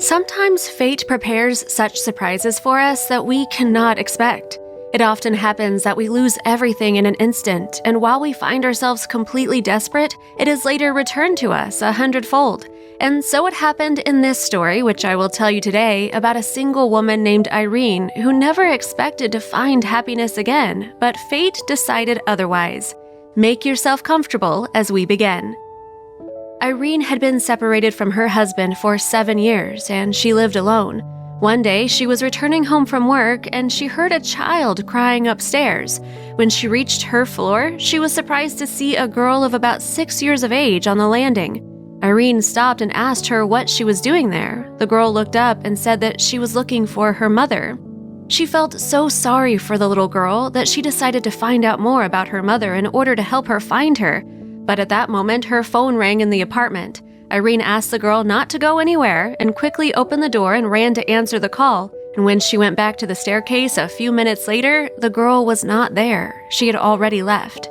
Sometimes fate prepares such surprises for us that we cannot expect. It often happens that we lose everything in an instant, and while we find ourselves completely desperate, it is later returned to us 100-fold. And so it happened in this story, which I will tell you today, about a single woman named Irene who never expected to find happiness again, but fate decided otherwise. Make yourself comfortable as we begin. Irene had been separated from her husband for 7 years, and she lived alone. One day, she was returning home from work, and she heard a child crying upstairs. When she reached her floor, she was surprised to see a girl of about 6 years of age on the landing. Irene stopped and asked her what she was doing there. The girl looked up and said that she was looking for her mother. She felt so sorry for the little girl that she decided to find out more about her mother in order to help her find her. But at that moment, her phone rang in the apartment. Irene asked the girl not to go anywhere and quickly opened the door and ran to answer the call. And when she went back to the staircase a few minutes later, the girl was not there. She had already left.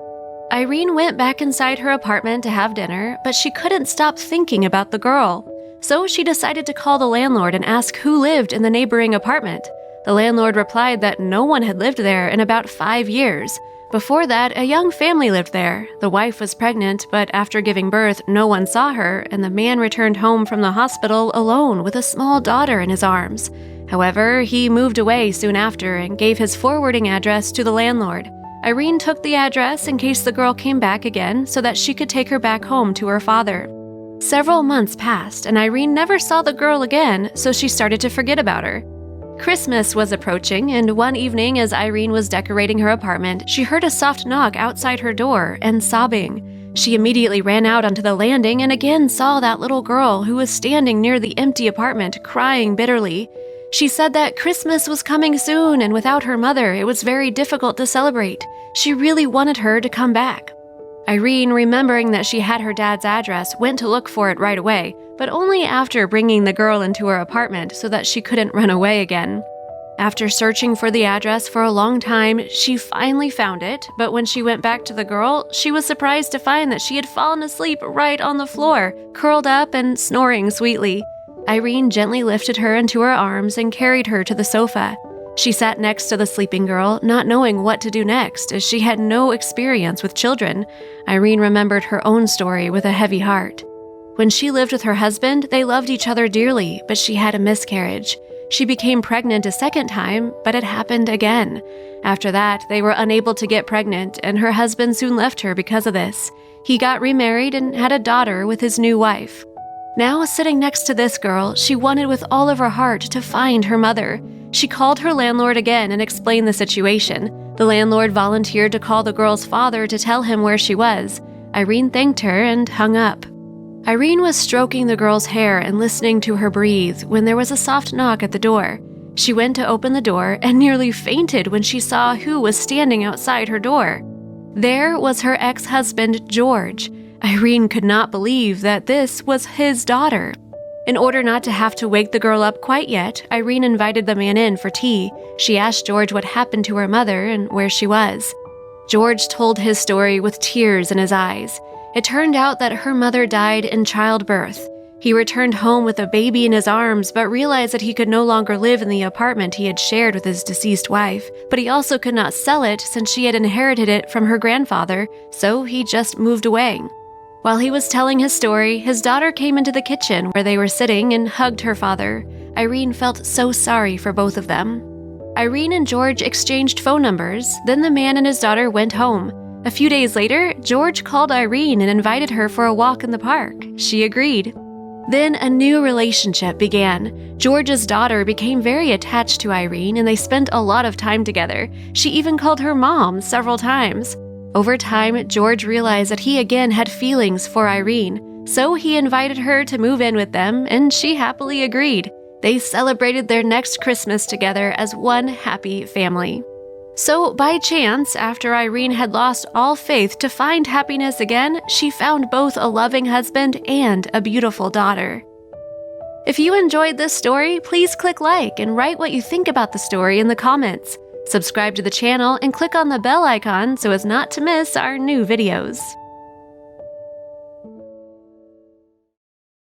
Irene went back inside her apartment to have dinner, but she couldn't stop thinking about the girl. So she decided to call the landlord and ask who lived in the neighboring apartment. The landlord replied that no one had lived there in about 5 years. Before that, a young family lived there. The wife was pregnant, but after giving birth, no one saw her, and the man returned home from the hospital alone with a small daughter in his arms. However, he moved away soon after and gave his forwarding address to the landlord. Irene took the address in case the girl came back again so that she could take her back home to her father. Several months passed, and Irene never saw the girl again, so she started to forget about her. Christmas was approaching, and one evening as Irene was decorating her apartment, she heard a soft knock outside her door and sobbing. She immediately ran out onto the landing and again saw that little girl who was standing near the empty apartment crying bitterly. She said that Christmas was coming soon, and without her mother, it was very difficult to celebrate. She really wanted her to come back. Irene, remembering that she had her dad's address, went to look for it right away, but only after bringing the girl into her apartment so that she couldn't run away again. After searching for the address for a long time, she finally found it, but when she went back to the girl, she was surprised to find that she had fallen asleep right on the floor, curled up and snoring sweetly. Irene gently lifted her into her arms and carried her to the sofa. She sat next to the sleeping girl, not knowing what to do next, as she had no experience with children. Irene remembered her own story with a heavy heart. When she lived with her husband, they loved each other dearly, but she had a miscarriage. She became pregnant a second time, but it happened again. After that, they were unable to get pregnant, and her husband soon left her because of this. He got remarried and had a daughter with his new wife. Now, sitting next to this girl, she wanted with all of her heart to find her mother. She called her landlord again and explained the situation. The landlord volunteered to call the girl's father to tell him where she was. Irene thanked her and hung up. Irene was stroking the girl's hair and listening to her breathe when there was a soft knock at the door. She went to open the door and nearly fainted when she saw who was standing outside her door. There was her ex-husband, George. Irene could not believe that this was his daughter. In order not to have to wake the girl up quite yet, Irene invited the man in for tea. She asked George what happened to her mother and where she was. George told his story with tears in his eyes. It turned out that her mother died in childbirth. He returned home with a baby in his arms, but realized that he could no longer live in the apartment he had shared with his deceased wife. But he also could not sell it since she had inherited it from her grandfather, so he just moved away. While he was telling his story, his daughter came into the kitchen where they were sitting and hugged her father. Irene felt so sorry for both of them. Irene and George exchanged phone numbers, then the man and his daughter went home. A few days later, George called Irene and invited her for a walk in the park. She agreed. Then a new relationship began. George's daughter became very attached to Irene, and they spent a lot of time together. She even called her mom several times. Over time, George realized that he again had feelings for Irene, so he invited her to move in with them, and she happily agreed. They celebrated their next Christmas together as one happy family. So, by chance, after Irene had lost all faith to find happiness again, she found both a loving husband and a beautiful daughter. If you enjoyed this story, please click like and write what you think about the story in the comments. Subscribe to the channel and click on the bell icon so as not to miss our new videos.